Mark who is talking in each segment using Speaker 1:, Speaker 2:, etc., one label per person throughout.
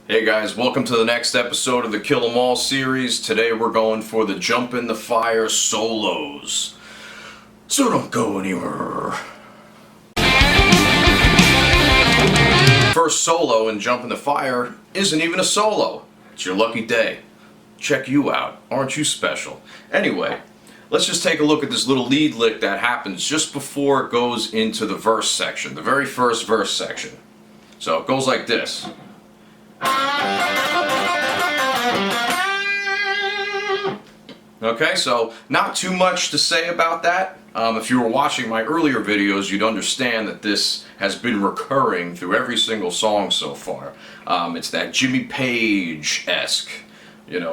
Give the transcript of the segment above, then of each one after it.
Speaker 1: Hey guys, welcome to the next episode of the Kill 'Em All series. Today we're going for the Jump in the Fire solos. So don't go anywhere. First solo in Jump in the Fire isn't even a solo. It's your lucky day. Check you out. Aren't you special? Anyway, let's just take a look at this little lead lick that happens just before it goes into the verse section, the very first verse section. So it goes like this. Okay, so not too much to say about that. If you were watching my earlier videos, you'd understand that this has been recurring through every single song so far. It's that Jimmy Page-esque,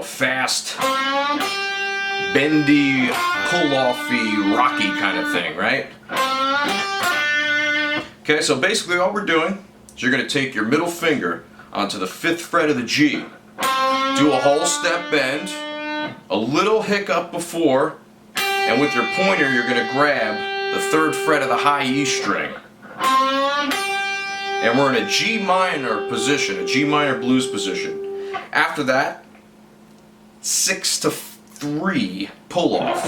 Speaker 1: fast, bendy, pull-offy, rocky kind of thing, right? Okay, so basically all we're doing is you're going to take your middle finger onto the 5th fret of the G. Do a whole step bend, a little hiccup before, and with your pointer you're going to grab the 3rd fret of the high E string. And we're in a G minor position, a G minor blues position. After that, 6-3 pull off.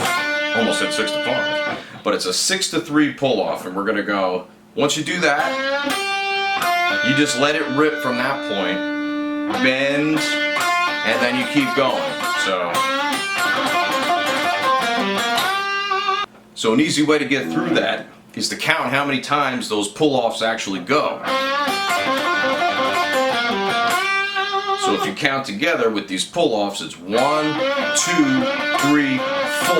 Speaker 1: Almost said 6-5, but it's a 6-3 pull off, and we're going to go, once you do that, you just let it rip from that point, bend, and then you keep going. So an easy way to get through that is to count how many times those pull-offs actually go. So if you count together with these pull-offs, it's 1, 2, 3, 4,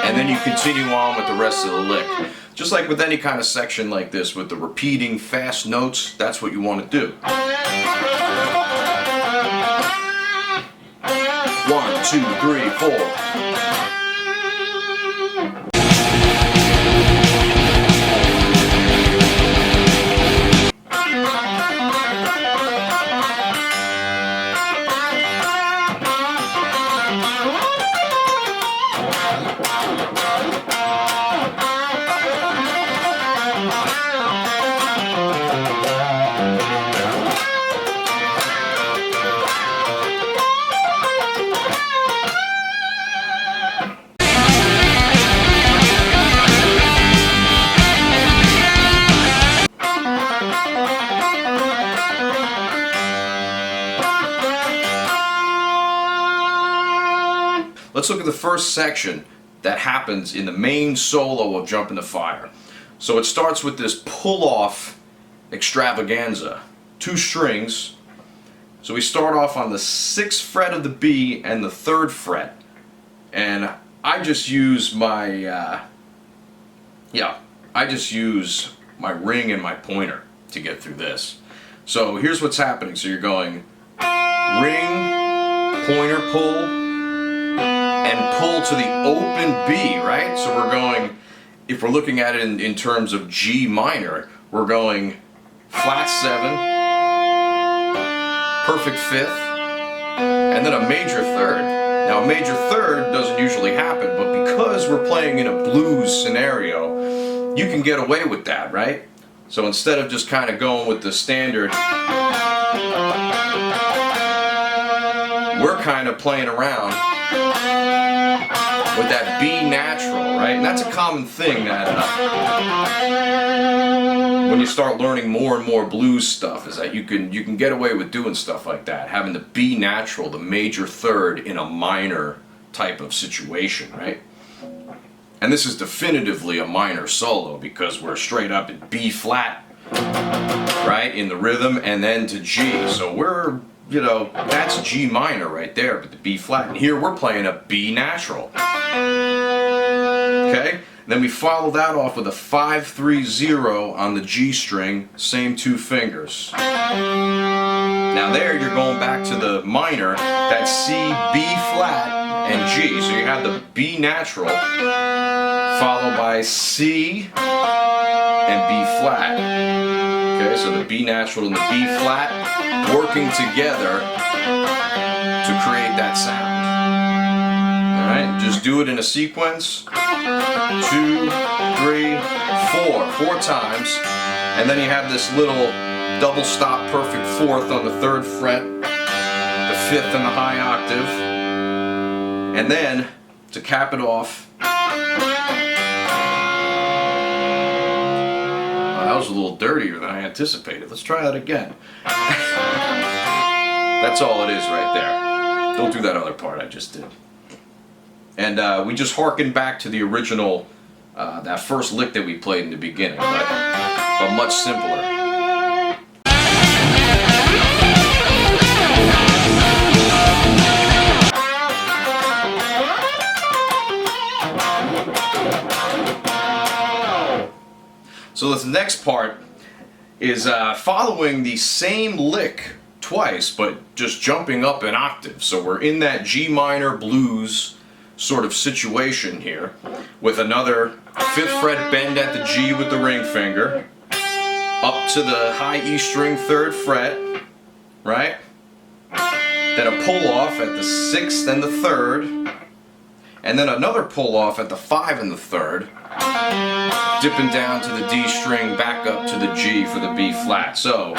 Speaker 1: and then you continue on with the rest of the lick. Just like with any kind of section like this, with the repeating fast notes, that's what you want to do. 1, 2, 3, 4. Let's look at the first section that happens in the main solo of Jump in the Fire. So it starts with this pull-off extravaganza. 2 strings. So we start off on the 6th fret of the B and the 3rd fret. And I just use my, ring and my pointer to get through this. So here's what's happening. So you're going ring, pointer, pull, and pull to the open B, right? So we're going, if we're looking at it in terms of G minor, we're going flat 7, perfect 5th, and then a major 3rd. Now a major 3rd doesn't usually happen, but because we're playing in a blues scenario, you can get away with that, right? So instead of just kind of going with the standard, we're kind of playing around with that B natural, right? And that's a common thing that when you start learning more and more blues stuff, is that you can get away with doing stuff like that, having the B natural, the major 3rd in a minor type of situation, right? And this is definitively a minor solo because we're straight up at B flat, right, in the rhythm, and then to G. So we're, that's G minor right there, but the B flat. And here we're playing a B natural. Okay? Then we follow that off with a 5-3-0 on the G string, same 2 fingers. Now there you're going back to the minor, that's C, B flat, and G. So you have the B natural followed by C and B flat. Okay, so the B natural and the B flat working together to create that sound. Alright, just do it in a sequence. 2, 3, 4. 4 times. And then you have this little double stop perfect fourth on the 3rd fret, the 5th in the high octave, and then to cap it off, that was a little dirtier than I anticipated. Let's try that again. That's all it is right there. Don't do that other part I just did. And we just harken back to the original, that first lick that we played in the beginning, but much simpler. So this next part is following the same lick twice, but just jumping up an octave. So we're in that G minor blues sort of situation here, with another 5th fret bend at the G with the ring finger, up to the high E string 3rd fret, right? Then a pull off at the 6th and the 3rd, and then another pull off at the 5 and the 3rd, dipping down to the D string, back up to the G for the B flat. So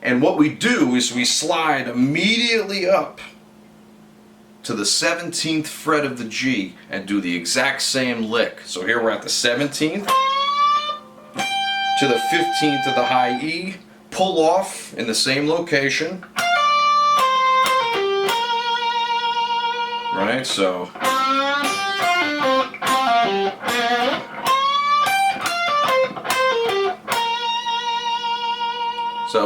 Speaker 1: and what we do is we slide immediately up to the 17th fret of the G and do the exact same lick. So here we're at the 17th to the 15th of the high E, pull off in the same location. Right, so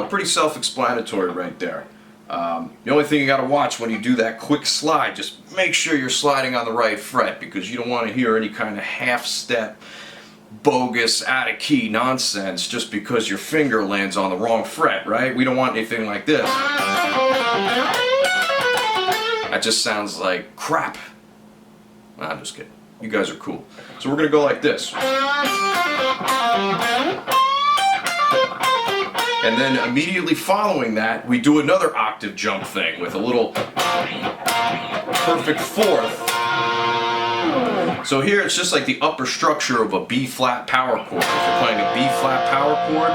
Speaker 1: pretty self-explanatory right there. The only thing you got to watch when you do that quick slide, just make sure you're sliding on the right fret, because you don't want to hear any kind of half-step, bogus, out-of-key nonsense just because your finger lands on the wrong fret, right? We don't want anything like this. That just sounds like crap. Nah, I'm just kidding. You guys are cool. So we're going to go like this. And then immediately following that, we do another octave jump thing with a little perfect fourth. So here it's just like the upper structure of a B flat power chord. If you're playing a B flat power chord,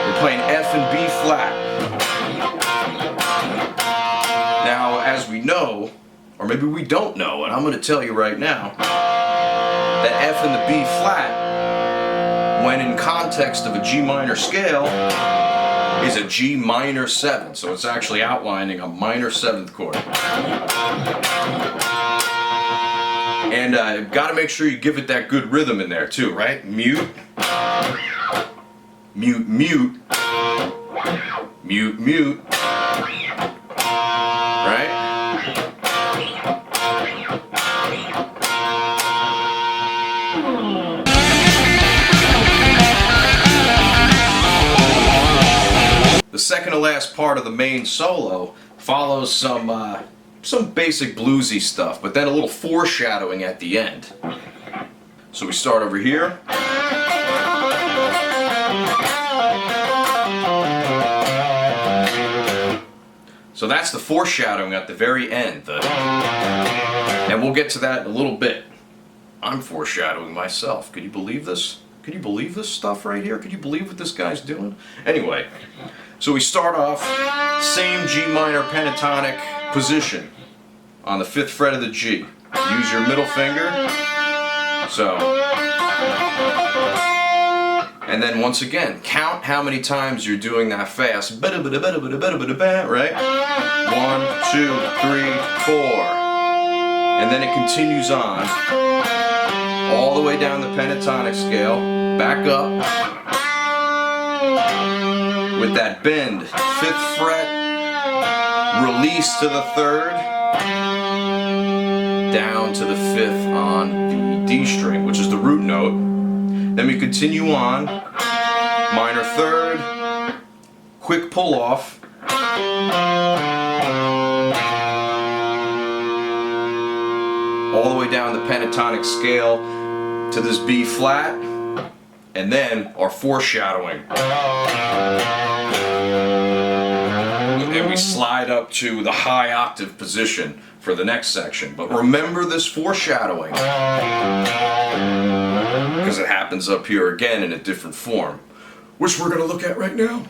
Speaker 1: we're playing F and B flat. Now, as we know, or maybe we don't know, and I'm going to tell you right now, that F and the B flat, when in context of a G minor scale, is a G minor 7. So it's actually outlining a minor 7th chord. And got to make sure you give it that good rhythm in there too, right? Mute, mute, mute, mute, mute, right? The second to last part of the main solo follows some basic bluesy stuff, but then a little foreshadowing at the end. So we start over here. So that's the foreshadowing at the very end. And we'll get to that in a little bit. I'm foreshadowing myself. Could you believe this? Could you believe this stuff right here? Could you believe what this guy's doing? Anyway, so we start off, same G minor pentatonic position on the 5th fret of the G. Use your middle finger. So, and then once again, count how many times you're doing that fast. Right? 1, 2, 3, 4. And then it continues on all the way down the pentatonic scale, back up with that bend, 5th fret, release to the 3rd, down to the 5th on the D string, which is the root note. Then we continue on, minor 3rd, quick pull off, all the way down the pentatonic scale to this B flat, and then our foreshadowing. And we we slide up to the high octave position for the next section. But remember this foreshadowing, because it happens up here again in a different form, which we're going to look at right now.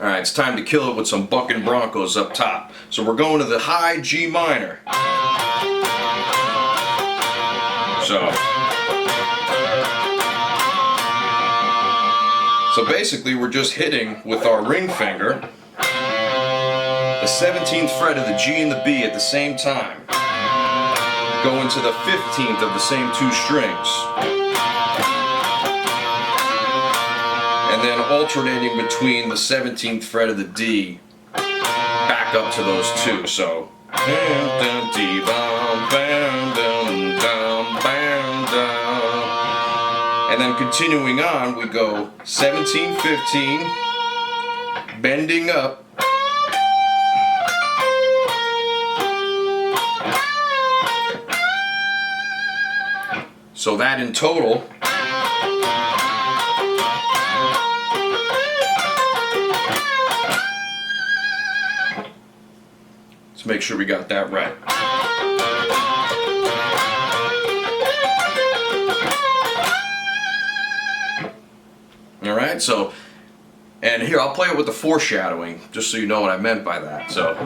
Speaker 1: Alright, it's time to kill it with some bucking Broncos up top. So we're going to the high G minor. So basically we're just hitting with our ring finger the 17th fret of the G and the B at the same time, going to the 15th of the same two strings, and then alternating between the 17th fret of the D back up to those two. So and then continuing on, we go 17, 15, bending up, so that in total let's make sure we got that right. Alright, so, and here I'll play it with the foreshadowing, just so you know what I meant by that. So.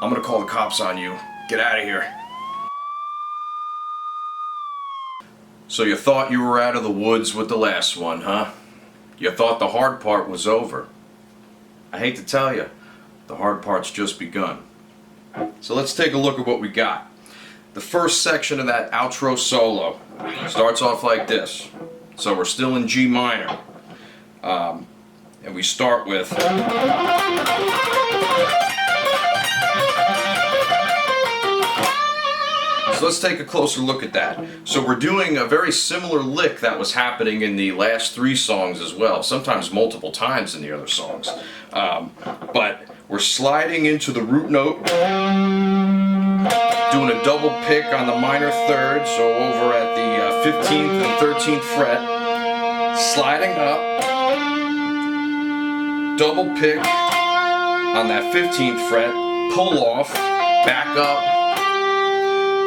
Speaker 1: I'm gonna call the cops on you. Get out of here. So you thought you were out of the woods with the last one, huh? You thought the hard part was over. I hate to tell you, the hard part's just begun. So let's take a look at what we got. The first section of that outro solo starts off like this. So we're still in G minor. And we start with... So let's take a closer look at that. So we're doing a very similar lick that was happening in the last three songs as well, sometimes multiple times in the other songs. But we're sliding into the root note, doing a double pick on the minor third, so over at the 15th and 13th fret, sliding up, double pick on that 15th fret, pull off, back up,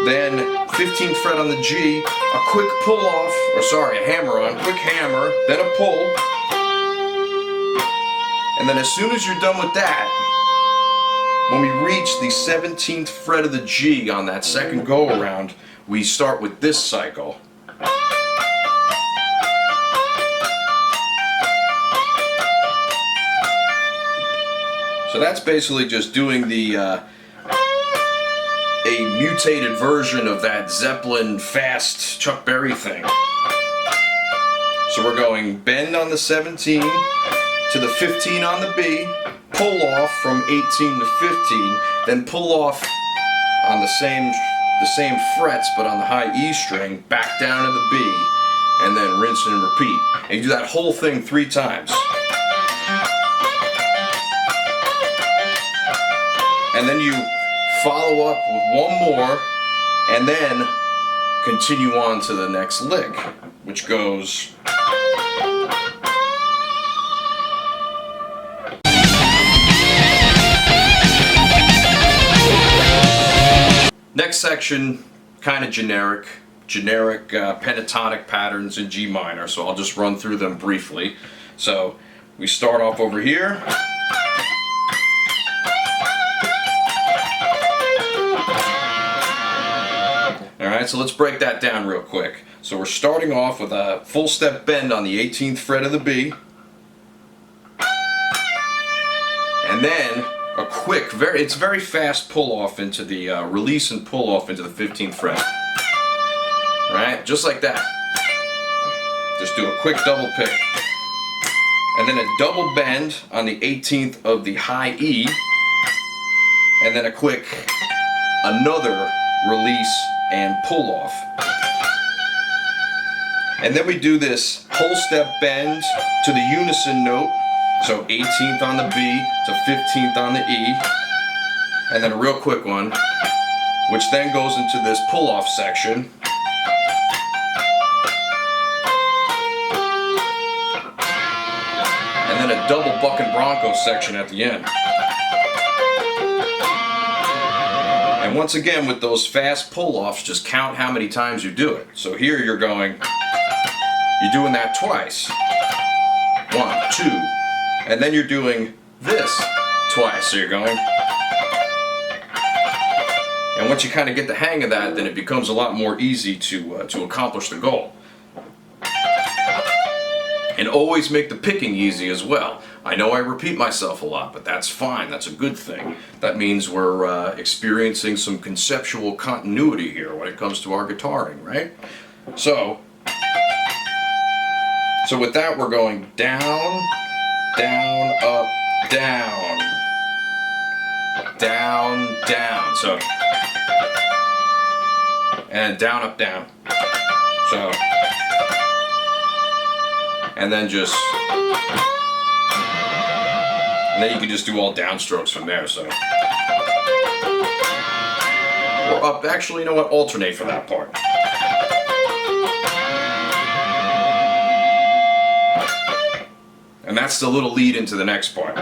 Speaker 1: then 15th fret on the G, a quick pull off, or sorry, a hammer on, quick hammer, then a pull, and then as soon as you're done with that, when we reach the 17th fret of the G on that second go around, we start with this cycle. So that's basically just doing the a mutated version of that Zeppelin fast Chuck Berry thing. So we're going bend on the 17 to the 15 on the B, pull off from 18 to 15, then pull off on the same frets but on the high E string, back down to the B, and then rinse and repeat. And you do that whole thing 3 times. And then you follow up with one more and then continue on to the next lick, which goes. Next section, kind of generic pentatonic patterns in G minor, so I'll just run through them briefly. So we start off over here. Alright, so let's break that down real quick. So we're starting off with a full step bend on the 18th fret of the B, and then a quick, it's very fast pull off into the release and pull off into the 15th fret. Right? Just like that. Just do a quick double pick. And then a double bend on the 18th of the high E. And then a quick, another release and pull off. And then we do this whole step bend to the unison note. So 18th on the B to 15th on the E, and then a real quick one, which then goes into this pull-off section. And then a double buck and bronco section at the end. And once again, with those fast pull-offs, just count how many times you do it. So here you're doing that twice. 1, 2. And then you're doing this twice, so you're going. And once you kind of get the hang of that, then it becomes a lot more easy to accomplish the goal. And always make the picking easy as well. I know I repeat myself a lot, but that's fine. That's a good thing. That means we're experiencing some conceptual continuity here when it comes to our guitaring, right? So with that, we're going down, down, up, down, down, down. So, and down, up, down. So, and then just, and then you can just do all downstrokes from there. So, or up. Actually, you know what? Alternate for that part. And that's the little lead into the next part.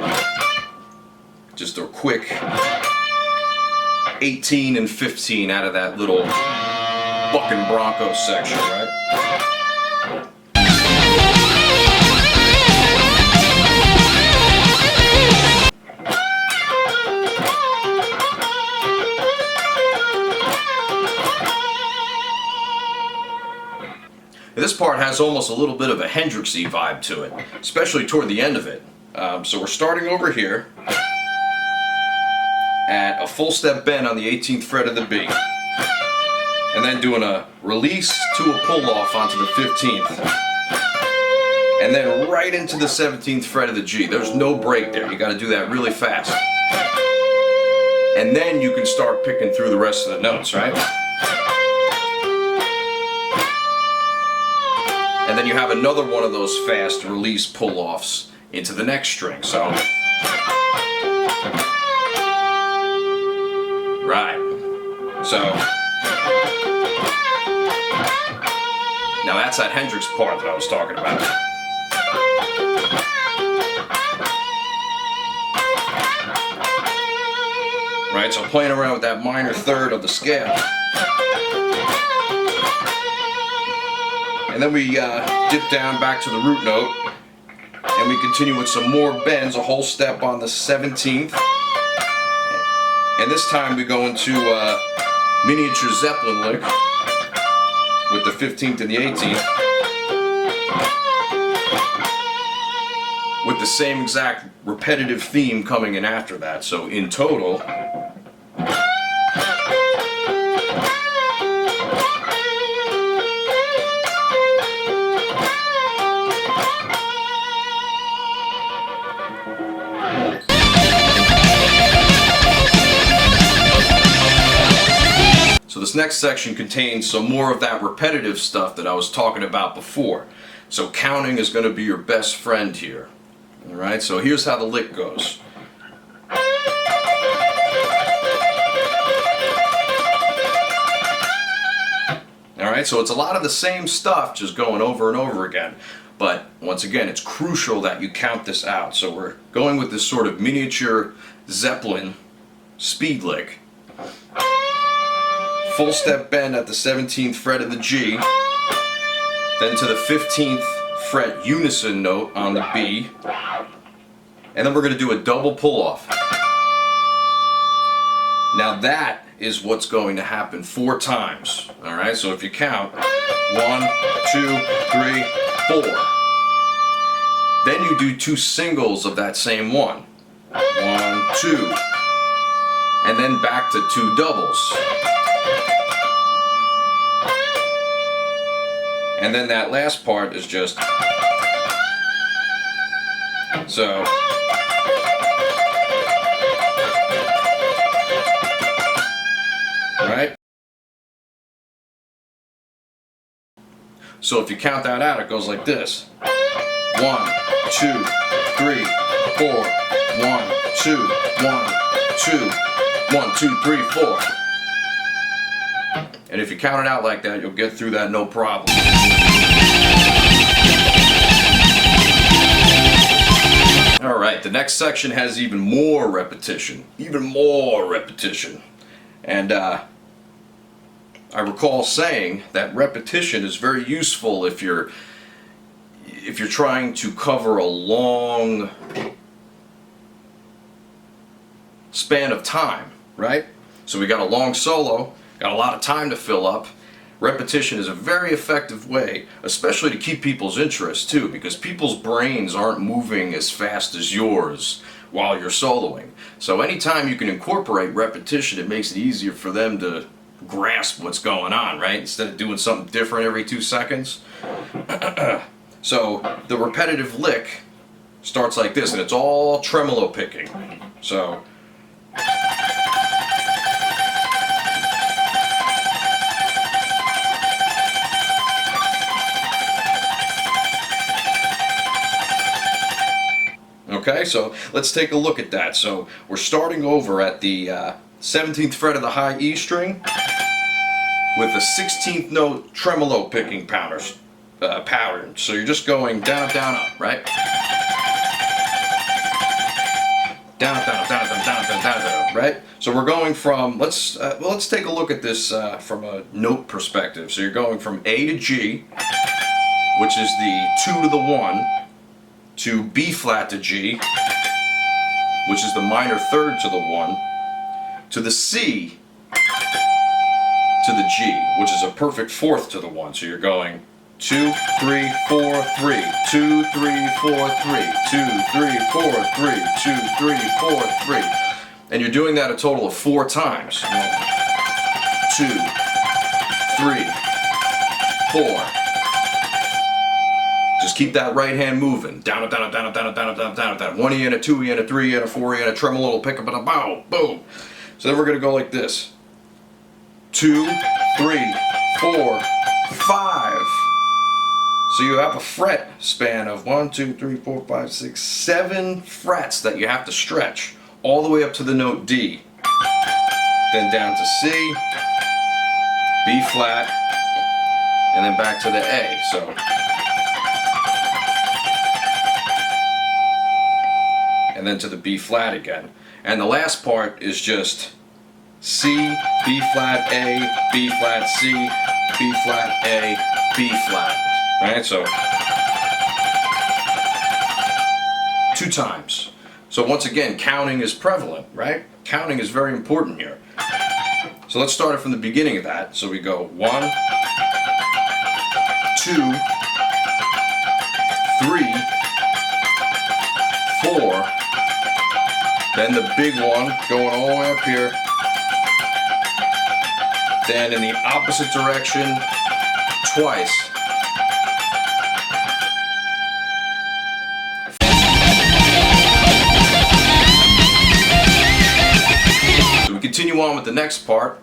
Speaker 1: Just a quick 18 and 15 out of that little buck and bronco section, right? This part has almost a little bit of a Hendrixy vibe to it, especially toward the end of it. So we're starting over here at a full step bend on the 18th fret of the B, and then doing a release to a pull off onto the 15th, and then right into the 17th fret of the G. There's no break there. You got to do that really fast, and then you can start picking through the rest of the notes, right? And then you have another one of those fast release pull-offs into the next string. So, right. So, now that's that Hendrix part that I was talking about. Right, so playing around with that minor third of the scale. And then we dip down back to the root note, and we continue with some more bends, a whole step on the 17th. And this time we go into miniature Zeppelin lick with the 15th and the 18th, with the same exact repetitive theme coming in after that. So in total, this next section contains some more of that repetitive stuff that I was talking about before. So counting is going to be your best friend here. Alright, so here's how the lick goes. Alright, so it's a lot of the same stuff just going over and over again. But once again, it's crucial that you count this out. So we're going with this sort of miniature Zeppelin speed lick. Full step bend at the 17th fret of the G, then to the 15th fret unison note on the B, and then we're going to do a double pull off. Now that is what's going to happen 4 times. Alright, so if you count 1, 2, 3, 4, then you do 2 singles of that same one. 1, 2, and then back to 2 doubles. And then that last part is just so. Right? So if you count that out, it goes like this. 1, 2, 3, 4. 1, 2, 1, 2, 1, 2, 3, 4. And if you count it out like that, you'll get through that no problem. Alright, the next section has even more repetition. And I recall saying that repetition is very useful if you're trying to cover a long span of time, right? So we got a long solo, got a lot of time to fill up. Repetition is a very effective way, especially to keep people's interest too, because people's brains aren't moving as fast as yours while you're soloing. So anytime you can incorporate repetition, it makes it easier for them to grasp what's going on, right? Instead of doing something different every 2 seconds. So the repetitive lick starts like this, and it's all tremolo picking. So okay, so let's take a look at that. So we're starting over at the 17th fret of the high E string with a 16th note tremolo picking pattern. So you're just going down, down, up, right? Down, down, down, down, down, down, down, down, right? So we're going from, let's take a look at this from a note perspective. So you're going from A to G, which is the 2 to the 1, to B flat to G, which is the minor third to the 1, to the C to the G, which is a perfect fourth to the 1. So you're going 2, 3, 4, 3, 2, 3, 4, 3, 2, 3, 4, 3, 2, 3, 4, 3. And you're doing that a total of 4 times. 1, 2, 3, 4. Just keep that right hand moving. Down, up, down, up, down, up, down, up, down, up, down, up, down, up, down. 1 E and a 2 E and a 3 E and a 4 E and a tremolo pick up and a bow, boom. So then we're going to go like this. 2, 3, 4, 5. So you have a fret span of 1, 2, 3, 4, 5, 6, 7 frets that you have to stretch all the way up to the note D. Then down to C, B flat, and then back to the A. So and then to the B flat again. And the last part is just C, B flat, A, B flat, C, B flat, A, B flat. Right? So 2 times. So once again, counting is prevalent, right? Counting is very important here. So let's start it from the beginning of that. So we go 1, 2, 3, 4, then the big one going all the way up here, then in the opposite direction twice. So we continue on with the next part.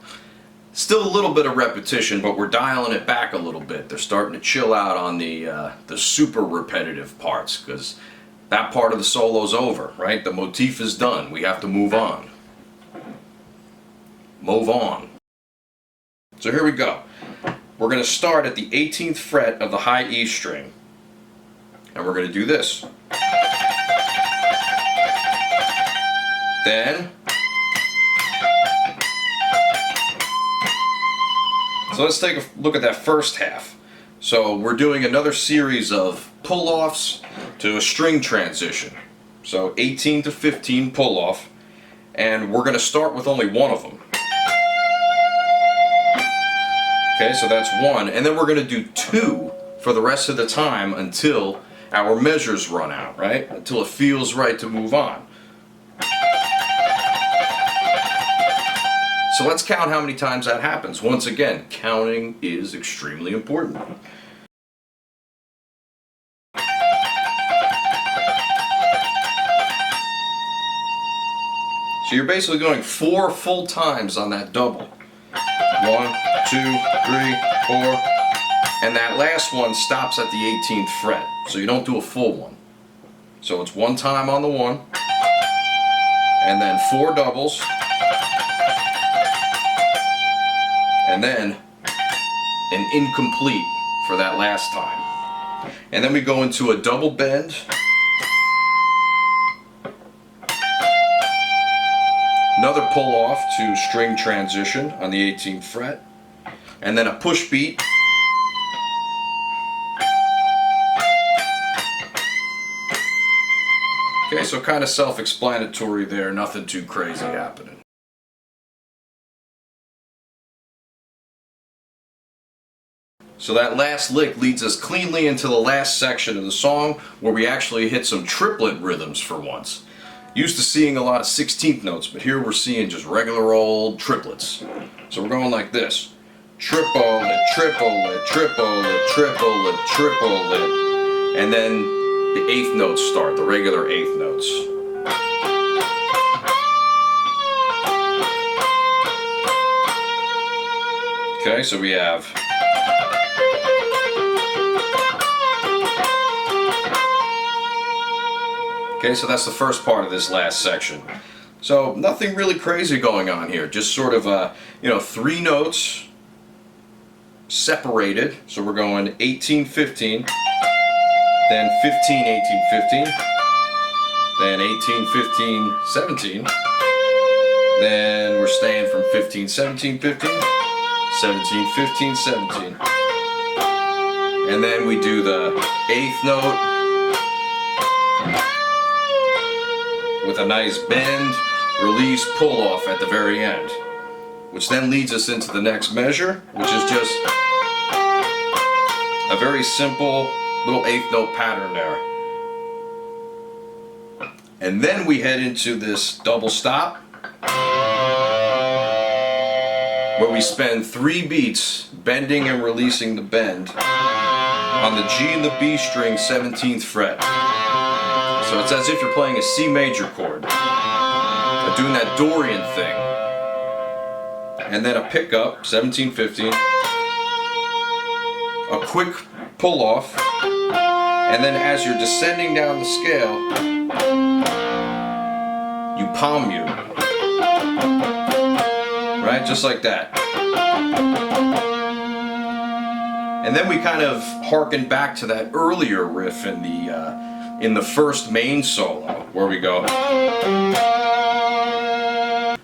Speaker 1: Still a little bit of repetition, but we're dialing it back a little bit. They're starting to chill out on the super repetitive parts, because that part of the solo's over, right? The motif is done. We have to move on. Move on. So here we go. we're going to start at the 18th fret of the high E string. And we're going to do this. Then, so let's take a look at that first half. So we're doing another series of pull-offs to a string transition. So 18 to 15 pull-off, and we're going to start with only one of them. Okay, so that's one, and then we're going to do two for the rest of the time until our measures run out, right? Until it feels right to move on. So let's count how many times that happens. Once again, counting is extremely important. So you're basically going 4 full times on that double. 1, 2, 3, 4, and that last one stops at the 18th fret. So you don't do a full one. So it's 1 time on the 1, and then 4 doubles, and then an incomplete for that last time. And then we go into a double bend, another pull off to string transition on the 18th fret, and then a push beat, okay, so kind of self-explanatory there, nothing too crazy happening. So that last lick leads us cleanly into the last section of the song where we actually hit some triplet rhythms for once. Used to seeing a lot of 16th notes, but here we're seeing just regular old triplets. So we're going like this. Triplet, triplet, triplet, triplet, triplet. And then the 8th notes start, the regular 8th notes. Okay, so we have okay, so that's the first part of this last section. So nothing really crazy going on here, just sort of 3 notes separated. So we're going 18, 15, then 15, 18, 15, then 18, 15, 17, then we're staying from 15, 17, 15, 17, 15, 17, and then we do the 8th note with a nice bend, release, pull off at the very end, which then leads us into the next measure, which is just a very simple little 8th note pattern there. And then we head into this double stop where we spend 3 beats bending and releasing the bend on the G and the B string 17th fret. So it's as if you're playing a C major chord, doing that Dorian thing. And then a pickup, 17, 15, a quick pull off, and then as you're descending down the scale, you palm mute. Right, just like that. And then we kind of harken back to that earlier riff in the first main solo, where we go.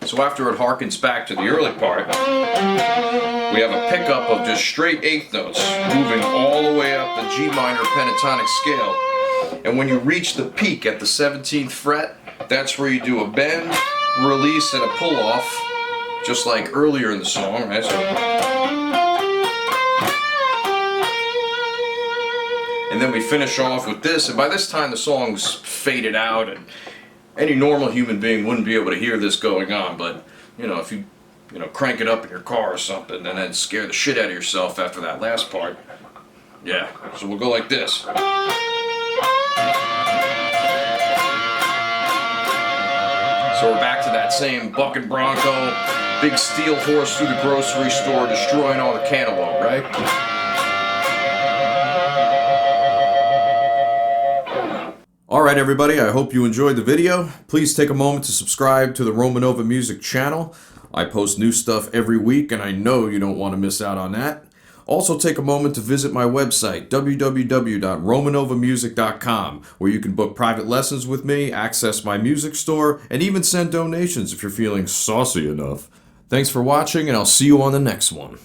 Speaker 1: So after it harkens back to the early part, we have a pickup of just straight 8th notes, moving all the way up the G minor pentatonic scale. And when you reach the peak at the 17th fret, that's where you do a bend, release, and a pull off, just like earlier in the song, right? And then we finish off with this, and by this time the song's faded out, and any normal human being wouldn't be able to hear this going on, but if you crank it up in your car or something and then scare the shit out of yourself after that last part, yeah, so we'll go like this. So we're back to that same bucket bronco, big steel horse through the grocery store destroying all the cantaloupe, right? Alright everybody, I hope you enjoyed the video. Please take a moment to subscribe to the RomanOva Music channel. I post new stuff every week and I know you don't want to miss out on that. Also take a moment to visit my website, www.romanovamusic.com, where you can book private lessons with me, access my music store, and even send donations if you're feeling saucy enough. Thanks for watching, and I'll see you on the next one.